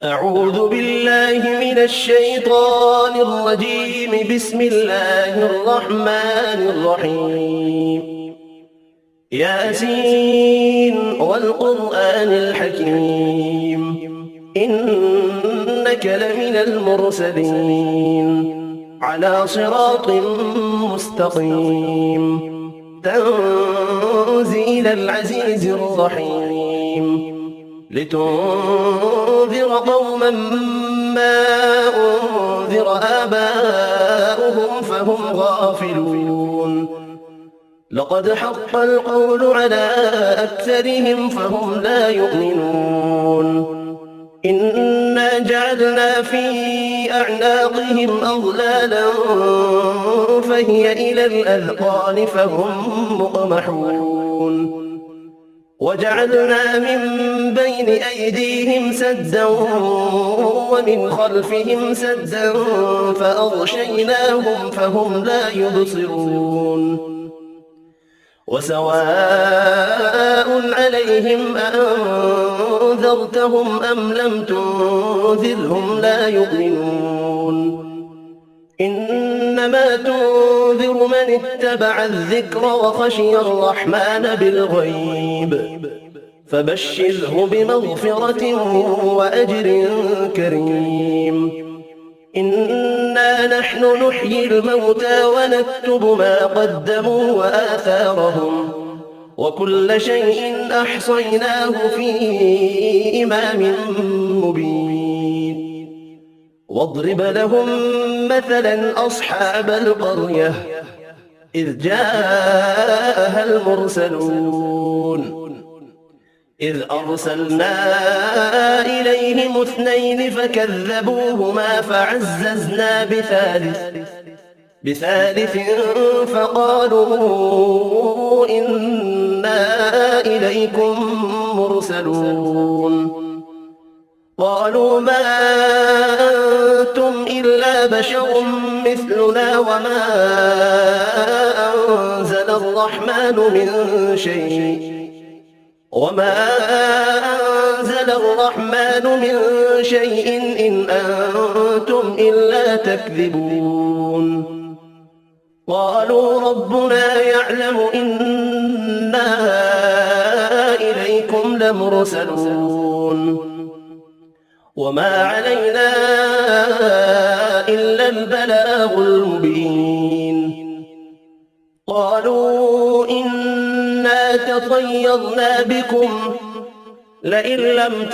أعوذ بالله من الشيطان الرجيم. بسم الله الرحمن الرحيم. ياسين والقرآن الحكيم إنك لمن المرسلين على صراط مستقيم تنزيل العزيز الرحيم لتنذر قوما ما أنذر آباؤهم فهم غافلون. لقد حق القول على أكثرهم فهم لا يؤمنون. إنا جعلنا في أعناقهم أغلالا فهي إلى الأذقان فهم مقمحون. وجعلنا من بين أيديهم سدا ومن خلفهم سدا فأغشيناهم فهم لا يبصرون. وسواء عليهم أأنذرتهم أم لم تنذرهم لا يؤمنون. إنما تنذر من اتبع الذكر وخشي الرحمن بالغيب فبشره بمغفرة وأجر كريم. إنا نحن نحيي الموتى ونكتب ما قدموا وآثارهم وكل شيء أحصيناه في إمام مبين. واضرب لهم مثلا أصحاب القرية إذ جاءها المرسلون إذ أرسلنا إليهم اثنين فكذبوهما فعززنا بثالث فقالوا إنا إليكم مرسلون. قالوا ما أنتم إلا بشر مثلنا وما أنزل الرحمن من شيء إن أنتم إلا تكذبون. قالوا ربنا يعلم إنا إليكم لمرسلون وما علينا إلا البلاغ المبين. قالوا إنا تطيرنا بكم لئن لم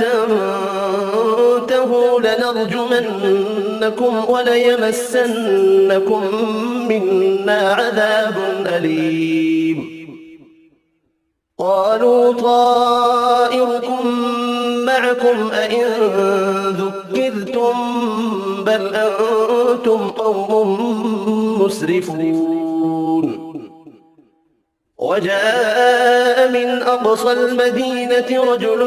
تنتهوا لنرجمنكم وليمسنكم منا عذاب أليم. قالوا طائركم معكم أئن ذكرتم بل أنتم قوم مسرفون. وجاء من أقصى المدينة رجل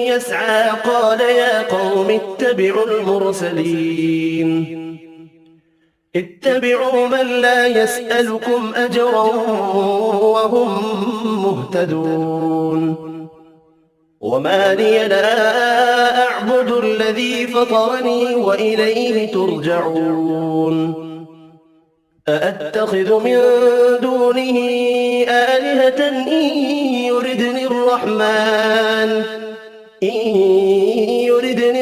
يسعى قال يا قوم اتبعوا المرسلين اتبعوا من لا يسألكم أجرا وهم مهتدون. وما لي لا أعبد الذي فطرني وإليه ترجعون. أأتخذ من دونه آلهة إن يردني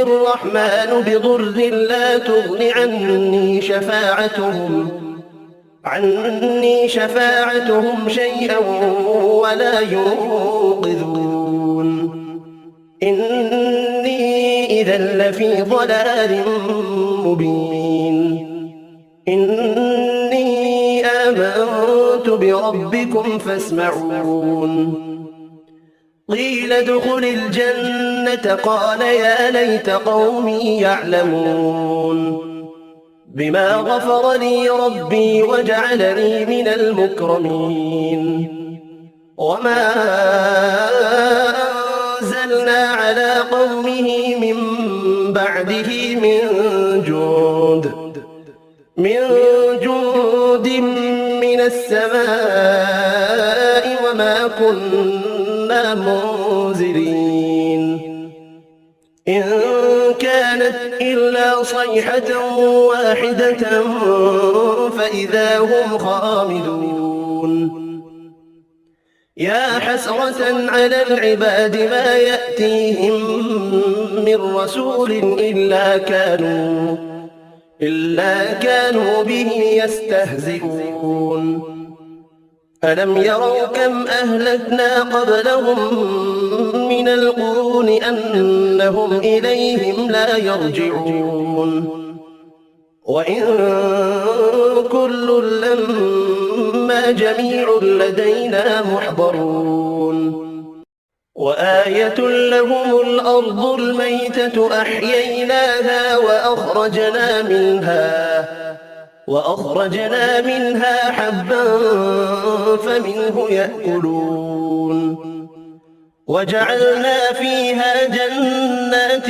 الرحمن بضر لا تغن عني شفاعتهم شيئا ولا ينقذون. إني إذا لفي ضلال مبين. إني آمنت بربكم فاسمعون. قيل ادخل الجنة قال يا ليت قومي يعلمون بما غفر لي ربي وجعلني من المكرمين. وما أنزلنا على قومه من بعده من جند من السماء وما كنا منزلين. إن كانت إلا صيحة واحدة فإذا هم خامدون يا حسرة على العباد ما يأتيهم من رسول إلا كانوا به يستهزئون ألم يروا كم أهلكنا قبلهم من القرون أنهم إليهم لا يرجعون وإن كل لما جميع لدينا محضرون وآية لهم الأرض الميتة أحييناها وأخرجنا منها حبا فمنه يأكلون وجعلنا فيها جنات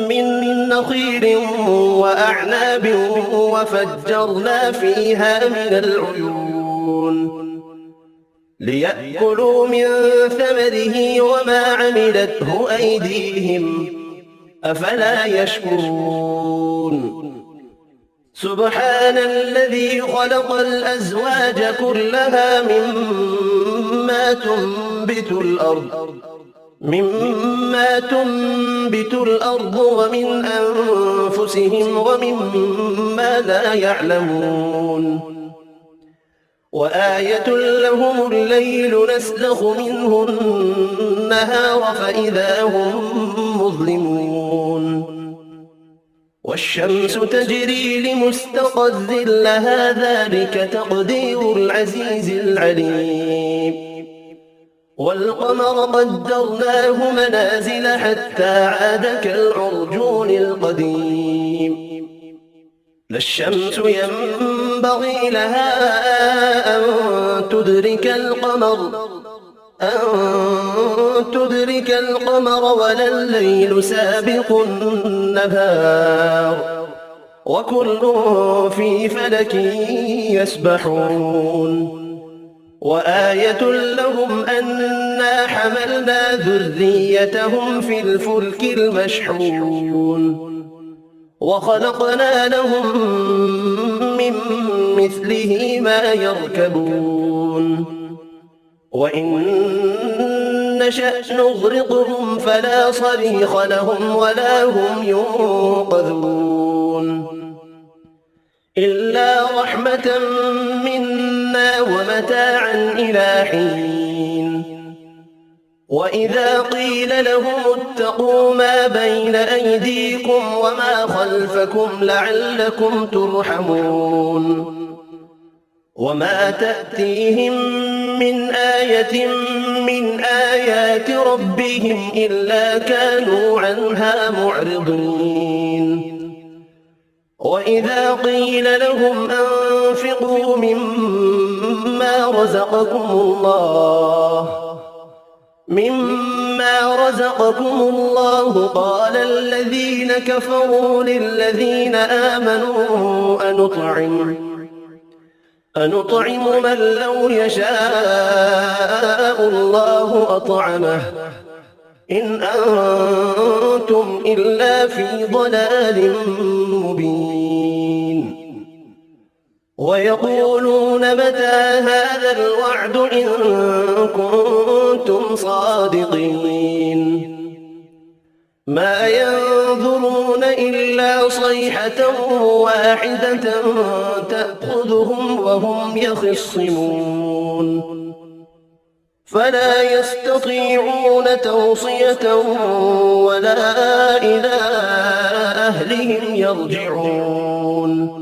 من نخيل وأعناب وفجرنا فيها من العيون ليأكلوا من ثمره وما عملته أيديهم أفلا يشكرون سبحان الذي خلق الأزواج كلها مما تنبت الأرض ومن أنفسهم ومما لا يعلمون وآية لهم الليل نسلخ منه النهار فإذا هم مظلمون والشمس تجري لمستقر لها ذلك تقدير العزيز العليم والقمر قدرناه منازل حتى عاد كالعرجون القديم لا الشمس ينبغي لها أن تدرك القمر ولا الليل سابق النهار وكل في فلك يسبحون وآية لهم أنا حملنا ذريتهم في الفلك المشحون وخلقنا لهم من مثله ما يركبون وإن نشأ نغرقهم فلا صريخ لهم ولا هم ينقذون إلا رحمة منا ومتاعا إلى حين وإذا قيل لهم اتقوا ما بين أيديكم وما خلفكم لعلكم ترحمون وما تأتيهم من آية من آيات ربهم إلا كانوا عنها معرضين وإذا قيل لهم أنفقوا مما رزقكم الله قال الذين كفروا للذين آمنوا أنطعم من لو يشاء الله أطعمه إن أنتم إلا في ضلال مبين ويقولون متى هذا الوعد إن كنتم صادقين ما ينظرون إلا صيحة واحدة تأخذهم وهم يخصمون فلا يستطيعون توصية ولا إلى أهلهم يرجعون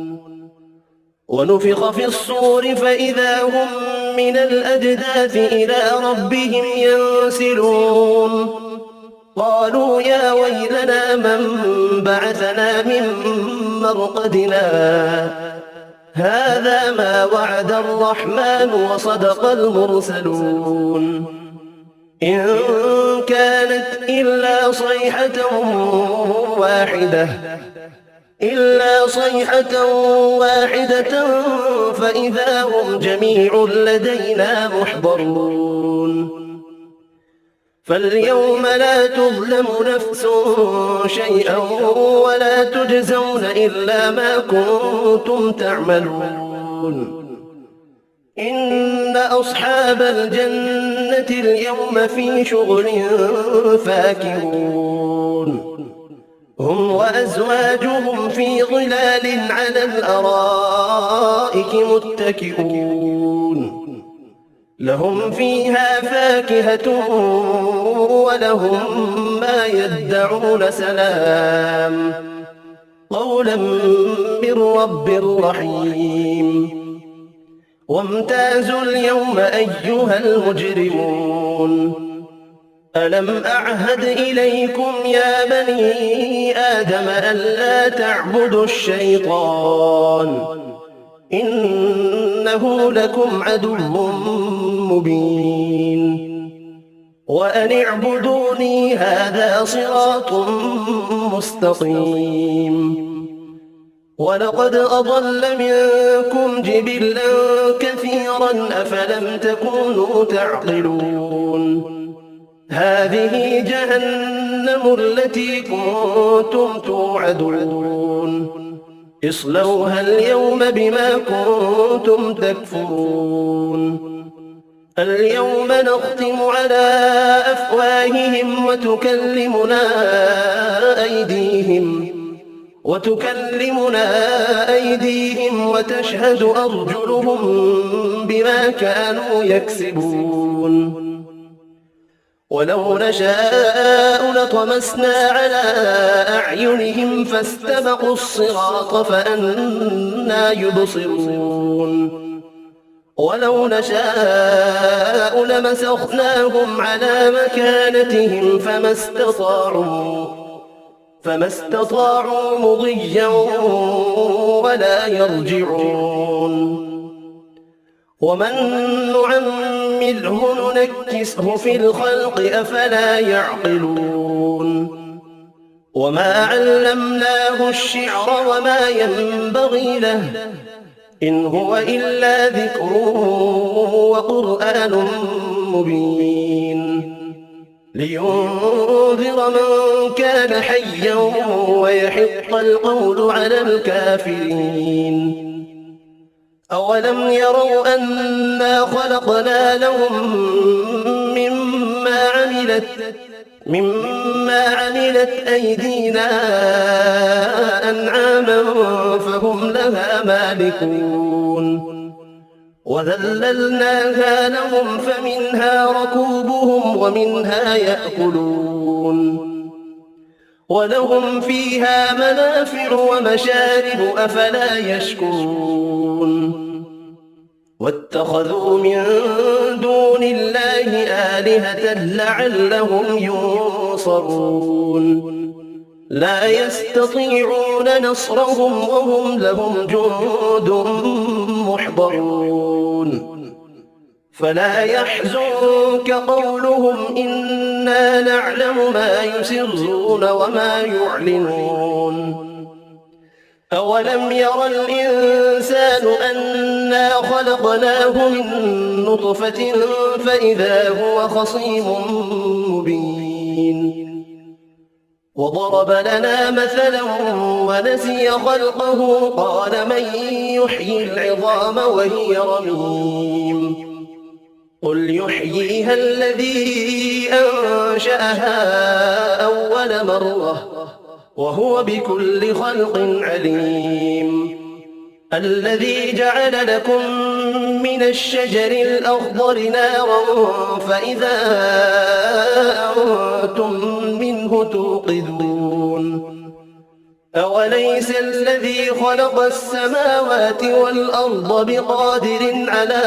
ونفخ في الصور فإذا هم من الأجداث إلى ربهم ينسلون قالوا يا ويلنا من بعثنا من مرقدنا هذا ما وعد الرحمن وصدق المرسلون إن كانت إلا صيحة واحدة فإذا هم جميع لدينا محضرون فاليوم لا تظلم نفس شيئا ولا تجزون إلا ما كنتم تعملون. إن أصحاب الجنة اليوم في شغل فاكهون. هم وأزواجهم في ظلال على الأرائك متكئون. لهم فيها فاكهة ولهم ما يدعون. سلام قولا من رب رحيم. وامتازوا اليوم أيها المجرمون. ألم أعهد إليكم يا بني آدم ألا تعبدوا الشيطان إنه لكم عدو مبين. وأن اعبدوني هذا صراط مستقيم. ولقد أضل منكم جبلا كثيرا أفلم تكونوا تعقلون. هذه جهنم التي كنتم توعدون. اصلوها اليوم بما كنتم تكفرون. اليوم نختم على أفواههم وتكلمنا أيديهم وتشهد أرجلهم بما كانوا يكسبون. ولو نشاء لطمسنا على أعينهم فاستبقوا الصراط فأنى يبصرون. ولو نشاء لمسخناهم على مكانتهم فما استطاعوا مضيا ولا يرجعون. ومن نعمره ننكسه في الخلق أفلا يعقلون. وما علمناه الشعر وما ينبغي له إن هو إلا ذكر وقرآن مبين. لينذر من كان حيا ويحق القول على الكافرين. أولم يروا أنا خلقنا لهم مما عملت أيدينا أنعاما فهم لها مالكون. وذللناها لهم فمنها ركوبهم ومنها يأكلون. ولهم فيها منافع ومشارب أفلا يشكرون. واتخذوا من دون الله آلهة لعلهم ينصرون. لا يستطيعون نصرهم وهم لهم جند محضرون. فلا يحزنك قولهم إنا نعلم ما يسرون وما يعلنون. أولم ير الإنسان أنا خلقناه من نطفة فإذا هو خصيم مبين. وضرب لنا مثلا ونسي خلقه قال من يحيي العظام وهي رميم. قل يحييها الذي أنشأها أول مرة وهو بكل خلق عليم. الذي جعل لكم من الشجر الأخضر نارا فإذا أنتم منه توقدون. أوليس الذي خلق السماوات والأرض بقادر على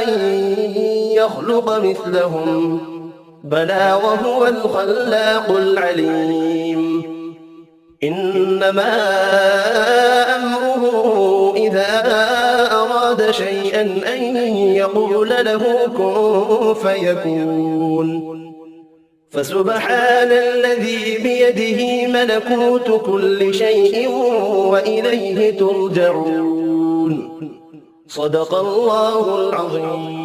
أن يخلق مثلهم بلى وهو الخلاق العليم. إنما أمره إذا أراد شيئا أن يقول له كن فيكون. فسبحان الذي بيده ملكوت كل شيء وإليه ترجعون. صدق الله العظيم.